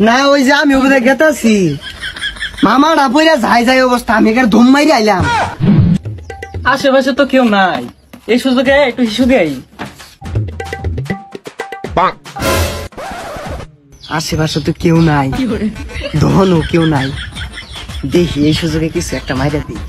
না ওই যে আমি ওখানে গেতাছি মামাটা পইরা যাই যাই অবস্থা আমি এখানে ধুম মাইরে আইলাম। আশেপাশে তো কেউ নাই, এই সুযোগে একটু শিশু দেই। আশেপাশে তো কেউ নাই, ধনও কেউ নাই, দেখি এই সুযোগে কিছু একটা মাইরা দিই।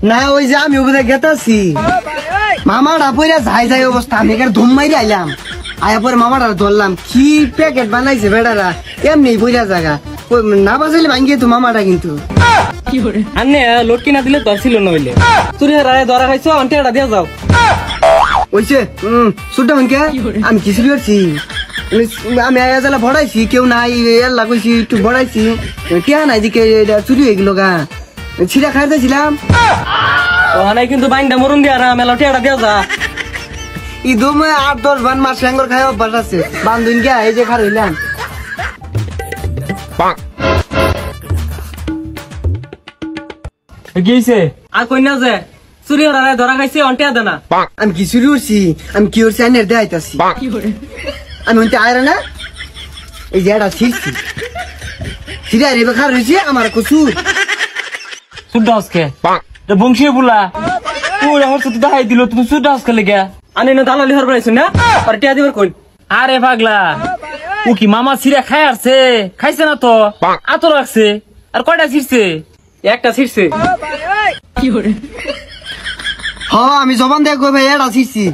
না ওই যে আমি ওখানে গেতাছি মামাটা পইরা যাই যাই অবস্থা আমি এখানে ধুম মাইরে আইলাম। আয়া পরে মামাটা ধরলাম, কি প্যাকেট বানাইছে বেড়ারা, এমনি বইরা জায়গা না বাজাইলে ভাঙ্গিয়ে তো মামাটা কিন্তু। আনে লোট কিনা দিলে তোর ছিল নইলে চুরি হারায় ধরা খাইছো, আন্টিটা দিয়ে যাও। ওইছে সুটা ভাঙ্গে আমি কিছু করছি, আমি আয়া জ্বালা ভরাইছি, কেউ নাই এল্লা কইছি একটু ভরাইছি, টিয়া নাই দিকে চুরি হয়ে গেল গা, ছিড়া খাইতেছিলাম। ওখানে কিন্তু বাইন্দা মরুন দিয়া না, মেলা টিয়াটা দিয়ে যা। ইদম 8-10 বান মাছ সাঙ্গর খাই অভ্যাস আছে, বান্ধুন গিয়া এই যে খার হইলাম। গিয়েছে আর কই না যে চুরি হারায় ধরা খাইছে, অন্টিয়া দেনা। আমি কি চুরি করছি, আমি কি করছি আইনের দেখাইতাছি। আমি হইতে আয়রা না এই যে এটা ছিড়ছি, ছিড়া রে খার হয়েছে আমার কচুর সুডাসকে বংশীয় বুলা তুই আমার সাথে দেখাই দিল, তুমি সুডাসকে লেগে আনে না দালালি হর বাড়াইছ না, আর টিয়া দিবার কই। আরে পাগলা ও কি মামা ছিড়া খাই আসছে, খাইছে না তো আতো রাখছে, আর কয়টা ছিড়ছে? একটা ছিড়ছে। হ্যাঁ আমি জবান দিয়ে কই ভাই এটা ছিড়ছি।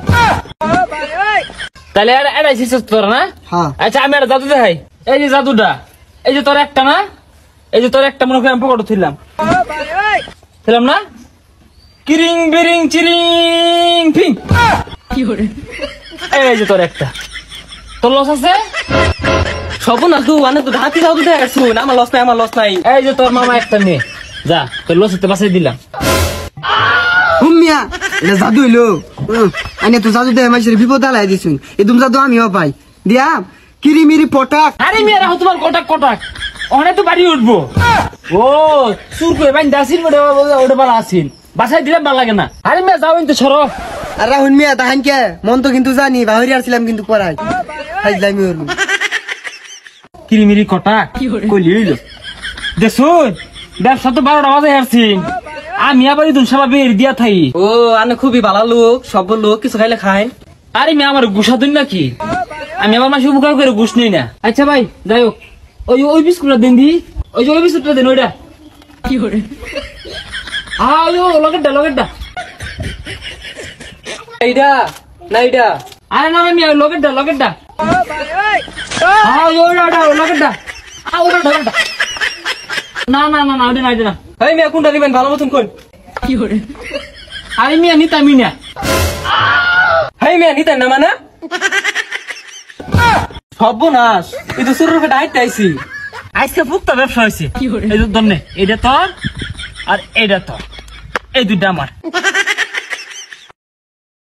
তাহলে এটাই ছিড়ছে তোর না? আচ্ছা আমি একটা জাদু দেখাই, এই যে জাদুটা, এই যে তোর একটা না, এই যে তোর একটা মনে করি আমি পকেটে ছিলাম না, কিরিং বিরিং চিরিং ফিং, এই যে তোর একটা, তোর লস আছে সব না তুই মানে তো হাতি যাও তো দেখ শুন, আমার লস নাই, আমার লস নাই। এই যে তোর মামা একটা নে, যা তোর লস হতে বাঁচাই দিলাম। হুমিয়া এটা জাদু হইলো, আনে তো জাদু দেয় মাসের বিপদ আলাই দিছুন, এদম জাদু আমিও পাই দিয়া কিরিমিরি পটাক। আরে মেয়ে রাখো তোমার কটাক কটাক, অনেক তো বাড়ি উঠবো। ও সুর করে বাইন দাসির ওটা বালা আসিল, বাসায় দিলে ভালো লাগে না। আরে মেয়ে যাও কিন্তু সরো। আর রাহুল মিয়া তাহান কে মন তো কিন্তু জানি বাহরি আসছিলাম কিন্তু পড়াই ফাইজলামি হলো। কিরিমিরি কটাক কইলি হইলো দেখুন, ব্যবসা তো 12টা বাজে হারছি, আমি আবার ইদুন সালা বের দিয়া থাই। ও আনে খুবই ভালো লোক, সব লোক কিছু খাইলে খায়। আরে মেয়ে আমার গুসা দিন নাকি, আমি আমার মাসে উপকার করে ঘুষ নেই না। আচ্ছা ভাই যাই হোক, ওই বিস্কুটটা দিন দি, ওই যে ওই বিস্কুটটা দিন, ওইটা কি করে লগেরটা এইটা না, এইটা আরে না আমি লগেরটা লগেরটা না না না না ওইটা না, ওইটা না। এই মেয়ে কোনটা দিবেন ভালো মতন কোন? কি করে আরে মেয়ে নিতামি না, এই মেয়ে নিতেন না মানে সর্বনাশ, এই তো শুরু করে হাইতে আইছি, আজকে পুক্তা ব্যবসা হয়েছে। এই তো ধরনে এইটা তোর আর এইটা তোর, এই দুইটা আমার।